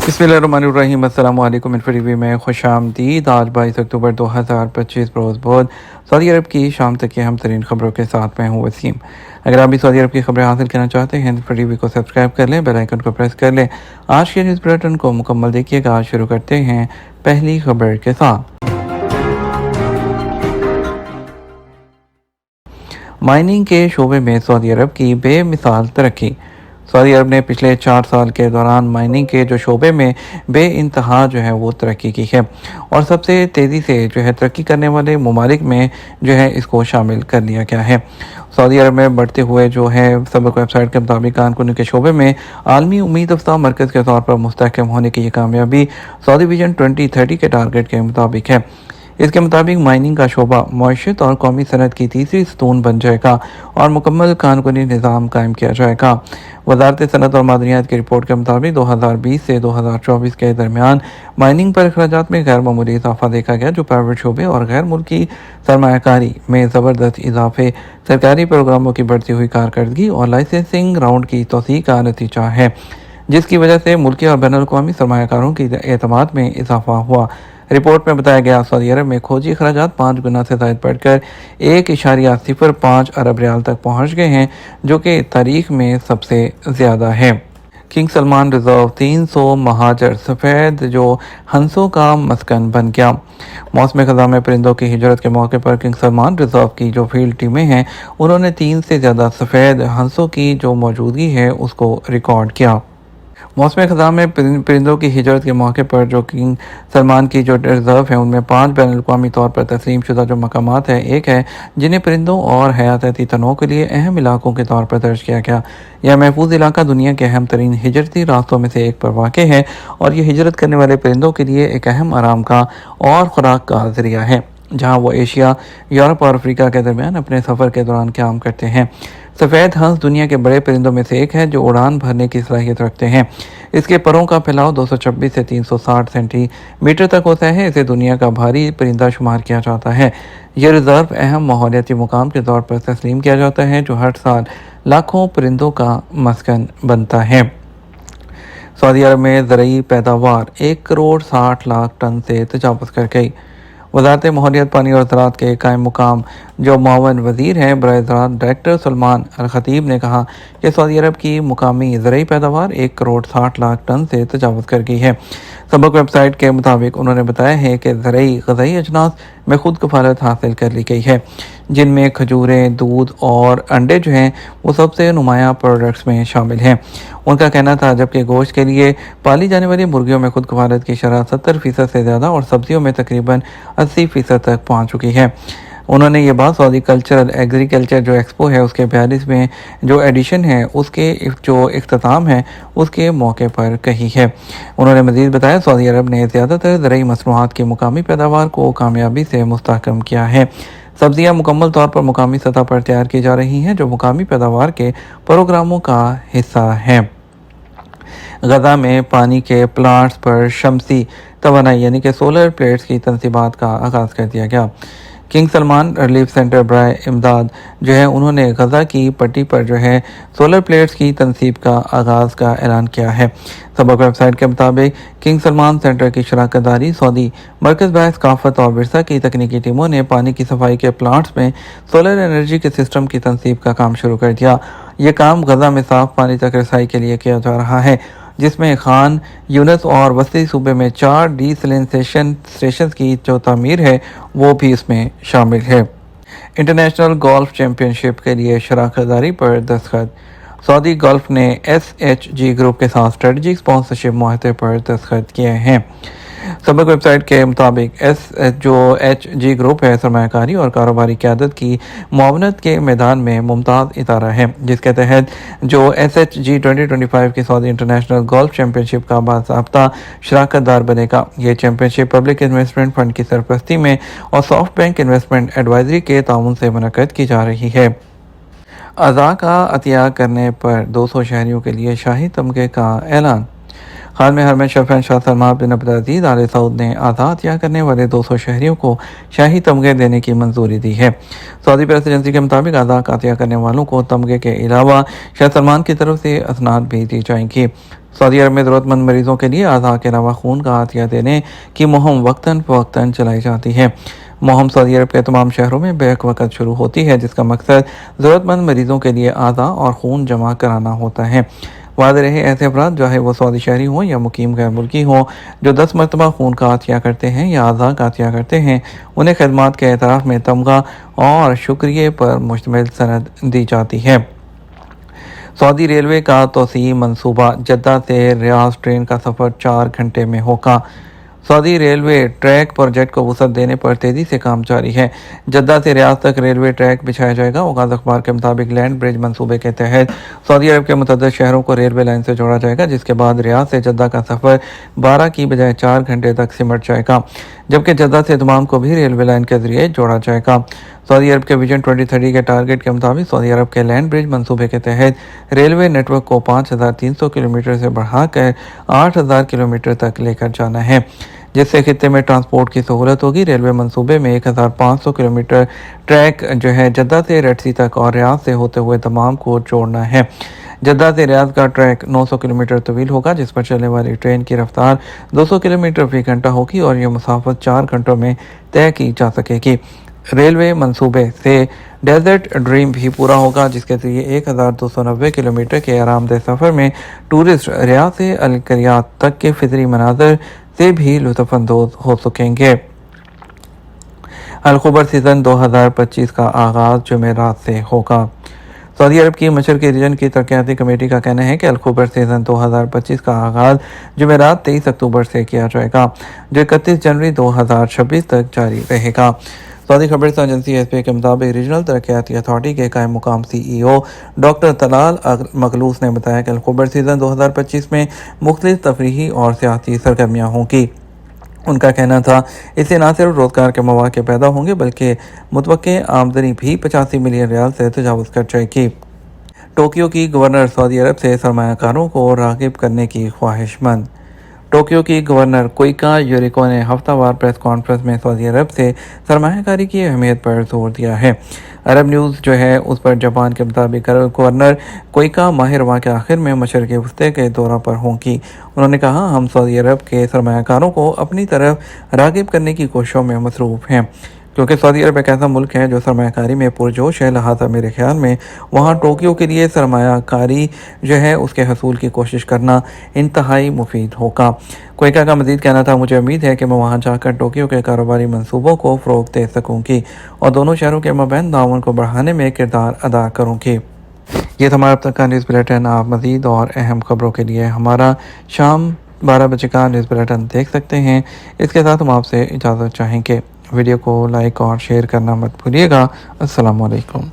बिस्मिल्लाहिर्रहमानिर्रहीम। अस्सलाम वालेकुम। टीवी में खुश आमदीद। आज 22 अक्टूबर 2025 रोज़ बहुत सऊदी अरब की शाम तक की अहम तरीन खबरों के साथ मैं हूँ वसीम। अगर आप भी सऊदी अरब की खबरें हासिल करना चाहते हैं तो टीवी को सब्सक्राइब कर लें, बेल आइकन को प्रेस कर लें। आज के न्यूज़ बुलेटिन को मुकम्मल देखिएगा। आज शुरू करते हैं पहली खबर के साथ। माइनिंग के शोबे में सऊदी अरब की बेमिसाल तरक्की। सऊदी अरब ने पिछले 4 साल के दौरान माइनिंग के जो शोबे में बेइंतहा जो है वो तरक्की की है और सबसे तेज़ी से जो है तरक्की करने वाले ममालिक में जो है इसको शामिल कर लिया गया है। सऊदी अरब में बढ़ते हुए जो है सबक वेबसाइट के मुताबिक कानूनी के शोबे में आलमी उम्मीद अफ्ज़ा मरकज़ के तौर पर मुस्तहकम होने की ये कामयाबी सऊदी विजन 2030 के टारगेट के मुताबिक है। इसके मुताबिक माइनिंग का शोबा मईशत और कौमी सनत की तीसरी सतून बन जाएगा और मुकम्मल कानूनी निज़ाम कायम किया जाएगा। वजारत सनत और मादनियात की रिपोर्ट के मुताबिक 2020 से 2024 के दरमियान माइनिंग पर अखराजात में गैर मामूली इजाफा देखा गया, जो प्राइवेट शोबे और गैर मुल्की सरमायाकारी में ज़बरदस्त इजाफे, सरकारी प्रोग्रामों की बढ़ती हुई कारकर्दगी और लाइसेंसिंग राउंड की तोसी का नतीजा है, जिसकी वजह से मुल्की और बैनुल-अक़वामी सरमायाकारों की एतमाद में इजाफा हुआ। रिपोर्ट में बताया गया सऊदी अरब में खोजी अखराजात 5 गुना से ज़ायद बढ़कर 1.05 अरब रियाल तक पहुँच गए हैं, जो कि तारीख में सबसे ज़्यादा है। किंग सलमान रिजर्व 300 महाजर सफ़ेद जो हंसों का मस्कन बन गया। मौसम ख़ज़ां में परिंदों की हिजरत के मौके पर किंग सलमान रिजर्व की जो फील्ड टीमें हैं उन्होंने 3 से ज़्यादा सफ़ेद हंसों की जो मौजूदगी है उसको रिकॉर्ड किया। मौसम ख़ज़ां में परिंदों की हिजरत के मौके पर जो किंग सलमान की जो रिज़र्व है उनमें 5 बैनुल-अक़वामी तौर पर तस्लीम शुदा जो मकामात है। एक है जिन्हें परिंदों और हयातियाती तनों के लिए अहम इलाकों के तौर पर दर्ज किया गया। यह महफूज इलाका दुनिया के अहम तरीन हिजरती रास्तों में से एक पर वाक़ है और यह हिजरत करने वाले परिंदों के लिए एक अहम आराम का और खुराक का ज़रिया है, जहाँ वो एशिया, यूरोप और अफ्रीका के दरमियान अपने सफ़र के दौरान क़याम करते हैं। सफ़ेद हंस दुनिया के बड़े परिंदों में से एक है जो उड़ान भरने की सलाहियत रखते हैं। इसके परों का फैलाव 226 से 360 सेंटीमीटर तक होता है। इसे दुनिया का भारी परिंदा शुमार किया जाता है। यह रिज़र्व अहम माहौलियाती मुकाम के तौर पर तस्लीम किया जाता है, जो हर साल लाखों परिंदों का मस्कन बनता है। सऊदी अरब में ज़रई पैदावार 1,60,00,000 टन से तजावज़ कर गई। वज़ारत माहौलियात, पानी और ज़राअत के कायम मुकाम जो मुआवन वज़ीर हैं बराए ज़राअत डायरेक्टर सलमान अल खतीब ने कहा कि सऊदी अरब की मुकामी ज़रई पैदावार 1,60,00,000 टन से तजावज़ कर गई है। सबक वेबसाइट के मुताबिक उन्होंने बताया है कि ज़रई ग़ज़ाई अजनास में खुद कफ़ालत हासिल कर ली गई है, जिनमें खजूरें, दूध और अंडे जो हैं वो सबसे नुमायाँ प्रोडक्ट्स में शामिल हैं। उनका कहना था जबकि गोश्त के लिए पाली जाने वाली मुर्गियों में खुद कफ़ालत की शरह 70% से ज़्यादा और सब्जियों में तकरीबन 80% तक पहुँच चुकी है। उन्होंने ये बात सऊदी कल्चरल एग्रीकल्चर जो एक्सपो है उसके 42वें जो एडिशन है उसके जो इख्तिताम है उसके मौके पर कही है। उन्होंने मज़ीद बताया सऊदी अरब ने ज़्यादातर ज़रई मसनूआत की मुकामी पैदावार को कामयाबी से मुस्तहकम किया है। सब्जियां मुकम्मल तौर पर मुकामी सतह पर तैयार की जा रही हैं, जो मुकामी पैदावार के प्रोग्रामों का हिस्सा है। गजा में पानी के प्लांट्स पर शमसी तवानाई यानी कि सोलर प्लेट्स की तनसीबात का आगाज़ कर दिया गया। किंग सलमान रिलीफ सेंटर बराए इमदाद जो है उन्होंने गजा की पट्टी पर जो है सोलर प्लेट्स की तनसीब का आगाज़ का ऐलान किया है। सबक वेबसाइट के मुताबिक किंग सलमान सेंटर की शराकत दारी सऊदी मरकज़ बाय सकाफत और विरसा की तकनीकी टीमों ने पानी की सफाई के प्लांट्स में सोलर एनर्जी के सिस्टम की तनसीब का काम शुरू कर दिया। ये काम गजा में साफ़ पानी तक रसाई के लिए किया जा रहा है, जिसमें खान यूनस और वसी सूबे में 4 डीसैलिनेशन स्टेशन की जो तामीर है वो भी इसमें शामिल है। इंटरनेशनल गोल्फ चैम्पियनशिप के लिए शराकत दारी पर दस्तखत। सऊदी गोल्फ ने SHG ग्रुप के साथ स्ट्रेटजिक स्पॉन्सरशिप मुआहदे पर दस्तखत किए हैं। सबक वेबसाइट के मुताबिक SHG ग्रुप है सरमायाकारी और कारोबारी क़यादत की मुआवनत के मैदान में मुमताज़ इदारा है, जिसके तहत जो SHG 2025 की सऊदी इंटरनेशनल गोल्फ चैम्पियनशिप का बाज़ाब्ता शराकत दार बनेगा। ये चैम्पियनशिप पब्लिक इन्वेस्टमेंट फ़ंड की सरपरस्ती में और सॉफ्ट बैंक इन्वेस्टमेंट एडवाइजरी के ताउन से मुनक़्क़द की जा रही है। अज़ा का अतिया करने पर 200 शहरियों के लिए शाही तमगे का ऐलान। खादम हरमैन शरफैन शाह सलमान बिन अब्दुल आल सऊद ने आज़ाद या करने वाले 200 शहरियों को शाही तमगे देने की मंजूरी दी है। सऊदी प्रेस एजेंसी के मुताबिक आज़ाद अतिया करने वालों को तमगे के अलावा शाह सलमान की तरफ से असनाद भी दी जाएंगी। सऊदी अरब में ज़रूरतमंद मरीजों के लिए आज़ा के अलावा खून का अतिया देने की मुहिम वक्तन फ़वक्तन चलाई जाती है। मुहिम सऊदी अरब के तमाम शहरों में बैक वक़्त शुरू होती है, जिसका मकसद ज़रूरतमंद मरीजों के लिए आज़ा और खून जमा कराना होता है। वादे रहे ऐसे अफराद चाहे वो सऊदी शहरी हों या मुकीम गैर मुल्की हों जो 10 मरतबा खून का अतिया करते हैं या आज़ा का अतिया करते हैं, उन्हें खदमात के एतराफ़ में तमगा और शुक्रिया पर मुश्तमिल सनद दी जाती है। सऊदी रेलवे का तोसी मंसूबा, जद्दा से रियाद ट्रेन का सफ़र 4 घंटे में होगा। सऊदी रेलवे ट्रैक प्रोजेक्ट को वसअत देने पर तेज़ी से काम जारी है। जद्दा से रियाद तक रेलवे ट्रैक बिछाया जाएगा। औकात अखबार के मुताबिक लैंड ब्रिज मंसूबे के तहत सऊदी अरब के मुतअद्दिद शहरों को रेलवे लाइन से जोड़ा जाएगा, जिसके बाद रियाद से जद्दा का सफ़र 12 की बजाय 4 घंटे तक सिमट जाएगा, जबकि जद्दा से दमाम को भी रेलवे लाइन के जरिए जोड़ा जाएगा। सऊदी अरब के विजन 2030 के टारगेट के मुताबिक सऊदी अरब के लैंड ब्रिज मंसूबे के तहत रेलवे नेटवर्क को 5300 किलोमीटर से बढ़ाकर 8000 किलोमीटर तक लेकर जाना है, जिससे खित्ते में ट्रांसपोर्ट की सहूलत होगी। रेलवे मंसूबे में 1500 किलोमीटर ट्रैक जो है जद्दा से रेड सी तक और रियाद से होते हुए दमाम को जोड़ना है। जद्दा से रियाद का ट्रैक 900 किलोमीटर तवील होगा, जिस पर चलने वाली ट्रेन की रफ्तार 200 किलोमीटर फी घंटा होगी और यह मुसाफत 4 घंटों में तय की जा सकेगी। रेलवे मंसूबे से डेजर्ट ड्रीम भी पूरा होगा, जिसके जरिए 1290 किलोमीटर के आरामदेह सफ़र में टूरिस्ट रियाद से अलकरियात तक के फितरी मनाजर से भी लुत्फ़अंदोज़ हो सकेंगे। अलखबर सीज़न 2025 का आगाज़ जुमेरात से होगा। सऊदी अरब की मशरक़ी रीजन की तरक्याती कमेटी का कहना है कि अलखबर सीज़न 2025 का आगाज़ जुमेरात 23 अक्टूबर से किया जाएगा, जो 31 जनवरी 2026 तक जारी रहेगा। सऊदी खबर एजेंसी एसपी के मुताबिक रीजनल तरक्याती अथॉरिटी के कायम मुकाम CEO डॉक्टर तलाल मखलूस ने बताया कि अलखबर सीज़न 2025 में मुख्तलिफ तफरीही और सियासी सरगर्मियाँ होंगी। उनका कहना था, इससे न सिर्फ रोज़गार के मौके पैदा होंगे बल्कि मुतवक्के आमदनी भी 85 मिलियन रियाल से तजावुज़ कर जाएगी। टोक्यो की गवर्नर सऊदी अरब से सरमायाकारों को राग़िब करने की ख्वाहिशमंद। टोक्यो की गवर्नर कोइका यूरिको ने हफ्तावार प्रेस कॉन्फ्रेंस में सऊदी अरब से सरमायाकारी की अहमियत पर जोर दिया है। अरब न्यूज़ जो है उस पर जापान के मुताबिक गवर्नर कोइका माह रवां के आखिर में मशरक़ी वस्ती के दौरा पर होंगी। उन्होंने कहा, हम सऊदी अरब के सरमायाकारों को अपनी तरफ राग़िब करने की कोशिशों में मसरूफ़ हैं, क्योंकि सऊदी अरब एक ऐसा मुल्क है जो सरमायाकारी में पुरजोश है। लिहाजा मेरे ख्याल में वहाँ टोक्यो के लिए सरमायाकारी जो है उसके हसूल की कोशिश करना इंतहाई मुफीद होगा। कोइका का मज़ीद कहना था, मुझे उम्मीद है कि मैं वहाँ जाकर टोक्यो के कारोबारी मंसूबों को फ़रोग़ दे सकूँगी और दोनों शहरों के मबैन ताउन को बढ़ाने में किरदार अदा करूँगी। ये था हमारा अब तक का न्यूज़ बुलेटिन। आप मज़ीद और अहम खबरों के लिए हमारा शाम 12 बजे का न्यूज़ बुलेटिन देख सकते हैं। इसके साथ हम आपसे इजाज़त चाहेंगे। वीडियो को लाइक और शेयर करना मत भूलिएगा। अस्सलाम वालेकुम।